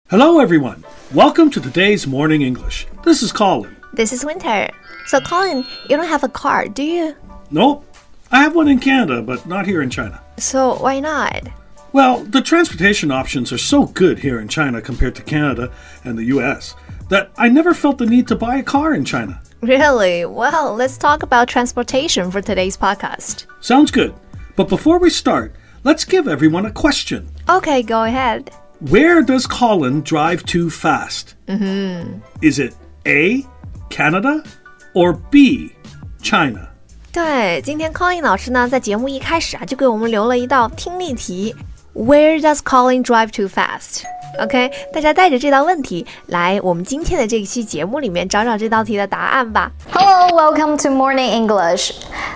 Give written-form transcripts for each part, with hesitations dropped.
Hello, everyone. Welcome to today's Morning English. This is Colin. This is Winter. So, Colin, you don't have a car, do you? Nope. I have one in Canada, but not here in China. So, why not? Well, the transportation options are so good here in China compared to Canada and the US that I never felt the need to buy a car in China. Really? Well, let's talk about transportation for today's podcast. Sounds good. But before we start, let's give everyone a question. Okay, go ahead. Where does Colin drive too fast? Is it A, Canada, or B, China? 对，今天 Colin 老师呢，在节目一开始就给我们留了一道听力题。Where does Colin drive too fast? OK， 大家带着这道问题来我们今天的这一期节目里面找找这道题的答案吧。Hello, welcome to Morning English.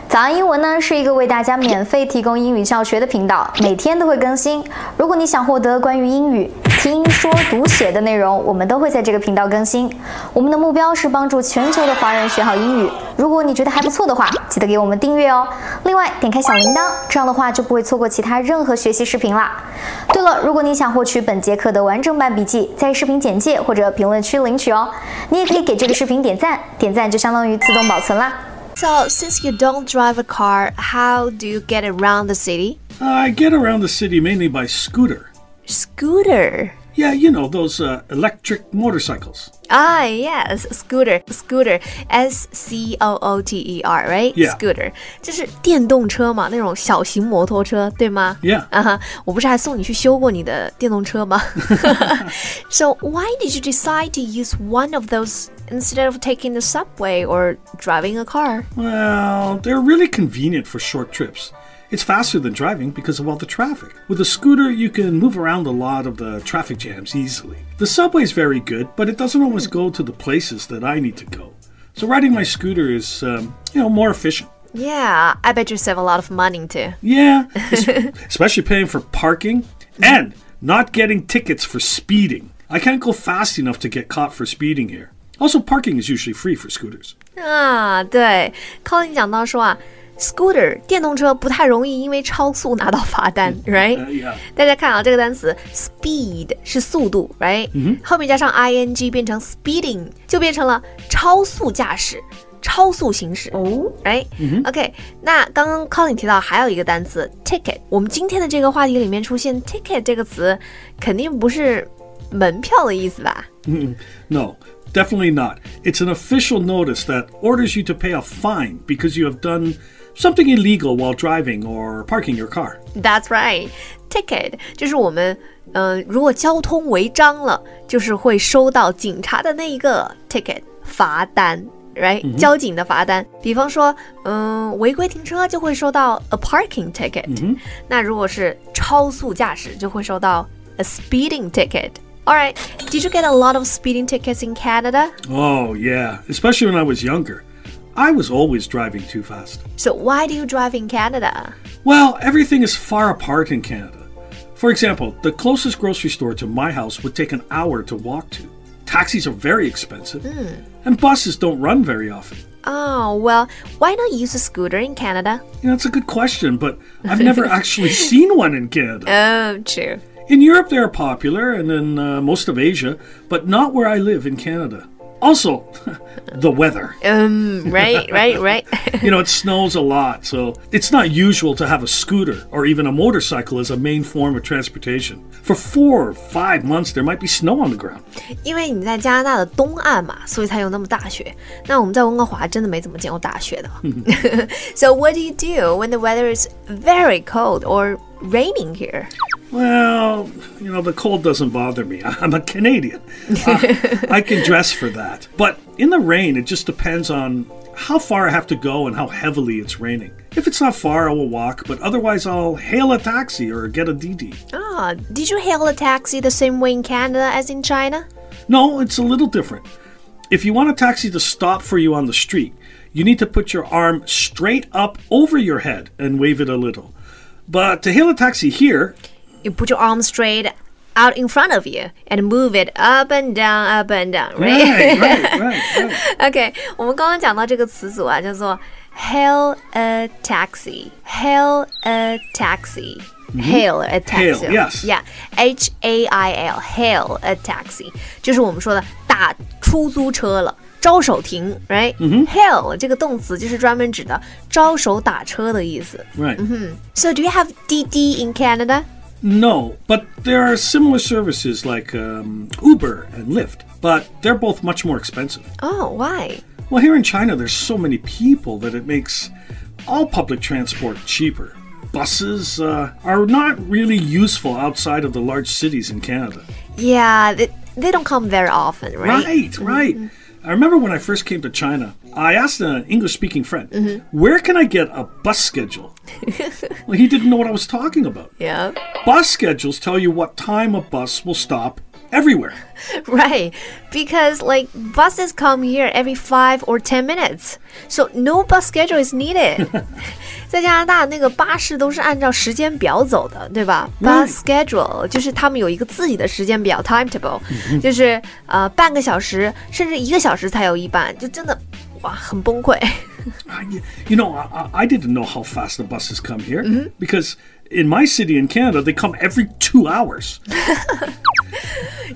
早安英文呢是一个为大家免费提供英语教学的频道，每天都会更新。如果你想获得关于英语听说读写的内容，我们都会在这个频道更新。我们的目标是帮助全球的华人学好英语。如果你觉得还不错的话，记得给我们订阅哦。另外，点开小铃铛，这样的话就不会错过其他任何学习视频啦。对了，如果你想获取本节课的完整版笔记，在视频简介或者评论区领取哦。你也可以给这个视频点赞，点赞就相当于自动保存啦。So, since you don't drive a car, how do you get around the city? I get around the city mainly by scooter. Scooter. Yeah, you know, those electric motorcycles. Ah, yes, scooter, S-C-O-O-T-E-R, right? Yeah. Scooter. 这是电动车嘛，那种小型摩托车，对吗？ Yeah. 我不是还送你去修过你的电动车吗？ So, why did you decide to use one of those instead of taking the subway or driving a car? Well, they're really convenient for short trips. It's faster than driving because of all the traffic. With a scooter, you can move around a lot of the traffic jams easily. The subway's very good, but it doesn't always go to the places that I need to go. So riding my scooter is, more efficient. Yeah, I bet you save a lot of money too. Yeah, especially paying for parking and not getting tickets for speeding. I can't go fast enough to get caught for speeding here. Also, parking is usually free for scooters. 啊，对 ，Colin 讲到说Scooter 电动车不太容易因为超速拿到罚单 right? Yeah. 大家看这个单词 speed 是速度 right? 后面加上 ing 变成 speeding 就变成了超速驾驶超速行驶right? OK 那刚刚 Colin 提到还有一个单词 ticket 我们今天的这个话题里面出现 ticket 这个词肯定不是门票的意思吧No, definitely not. It's an official notice that orders you to pay a fine because you have done something illegal while driving or parking your car. That's right. Ticket 就是我们如果交通违章了就是会收到警察的那一个 ticket 罚单 right? 交警的罚单比方说违规停车就会收到 a parking ticket 那如果是超速驾驶就会收到 a speeding ticket Alright, did you get a lot of speeding tickets in Canada? Oh, yeah, especially when I was younger. I was always driving too fast. So why do you drive in Canada? Well, everything is far apart in Canada. For example, the closest grocery store to my house would take an hour to walk to. Taxis are very expensive, and buses don't run very often. Oh, well, why not use a scooter in Canada? That's a good question, but I've never actually seen one in Canada. Oh, true. In Europe, they're popular, and in most of Asia, but not where I live in Canada. Also, the weather. Right. It snows a lot, so it's not usual to have a scooter or even a motorcycle as a main form of transportation. For 4 or 5 months, there might be snow on the ground. 因为你在加拿大的东岸嘛，所以才有那么大雪。那我们在温哥华真的没怎么见过大雪的。So what do you do when the weather is very cold or raining here? Well, the cold doesn't bother me. I'm a Canadian. I can dress for that. But in the rain, it just depends on how far I have to go and how heavily it's raining. If it's not far, I will walk, but otherwise I'll hail a taxi or get a DD. Did you hail a taxi the same way in Canada as in China? No, it's a little different. If you want a taxi to stop for you on the street, you need to put your arm straight up over your head and wave it a little. But to hail a taxi here... You put your arm straight out in front of you and move it up and down, right? Right. OK, 我们刚刚讲到这个词组叫做 hail a taxi. Hail a taxi. Hail a taxi. Hail, yes. Yeah, H-A-I-L, hail a taxi. 就是我们说的打出租车了。招手停 right? Hail 这个动词就是专门指的招手打车的意思。Right. So do you have DD in Canada? No, but there are similar services like Uber and Lyft, but they're both much more expensive. Oh, why? Well, here in China, there's so many people that it makes all public transport cheaper. Buses are not really useful outside of the large cities in Canada. Yeah, they don't come very often, right? Right. I remember when I first came to China, I asked an English-speaking friend, where can I get a bus schedule? Well, he didn't know what I was talking about. Yeah. Bus schedules tell you what time a bus will stop everywhere. Right, because like buses come here every 5 or 10 minutes, so no bus schedule is needed. 在加拿大那个巴士都是按照时间表走的，对吧？ Bus schedule 就是他们有一个自己的时间表 timetable， 就是半个小时甚至1个小时才有一班，就真的哇很崩溃。You know, I didn't know how fast the buses come here because in my city in Canada, they come every 2 hours.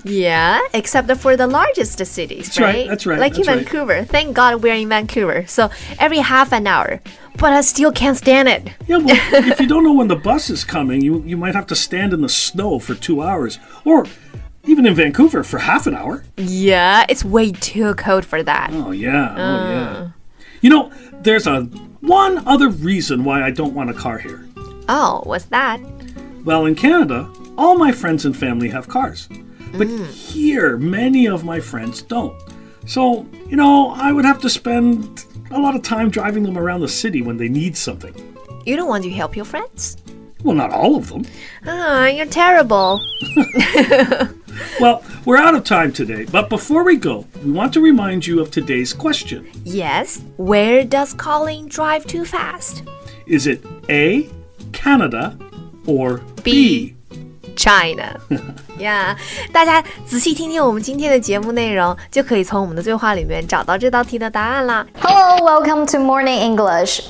Yeah, except for the largest cities, right? That's right. Like in Vancouver. Thank God we're in Vancouver. So every half an hour. But I still can't stand it. Yeah, well, if you don't know when the bus is coming, you might have to stand in the snow for 2 hours. Or even in Vancouver for half an hour. Yeah, it's way too cold for that. Oh, yeah. You know, there's one other reason why I don't want a car here. Oh, what's that? Well, in Canada, all my friends and family have cars. But here, many of my friends don't. So, you know, I would have to spend a lot of time driving them around the city when they need something. You don't want to help your friends? Well, not all of them. You're terrible. Well, we're out of time today, but before we go, we want to remind you of today's question. Yes, where does Colin drive too fast? Is it A, Canada, or B, China? Yeah, 大家仔细听听我们今天的节目内容，就可以从我们的对话里面找到这道题的答案啦。Hello, welcome to Morning English.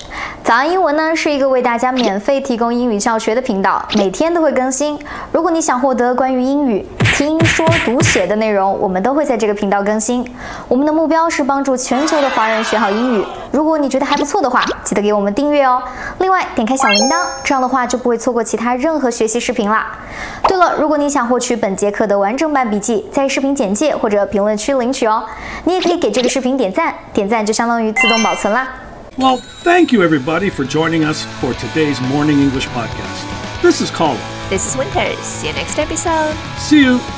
早安英文呢是一个为大家免费提供英语教学的频道，每天都会更新。如果你想获得关于英语听说读写的内容，我们都会在这个频道更新。我们的目标是帮助全球的华人学好英语。如果你觉得还不错的话，记得给我们订阅哦。另外，点开小铃铛，这样的话就不会错过其他任何学习视频啦。对了，如果你想获取本节课的完整版笔记，在视频简介或者评论区领取哦。你也可以给这个视频点赞，点赞就相当于自动保存啦。Well, thank you everybody for joining us for today's Morning English podcast. This is Colin. This is Winter. See you next episode. See you.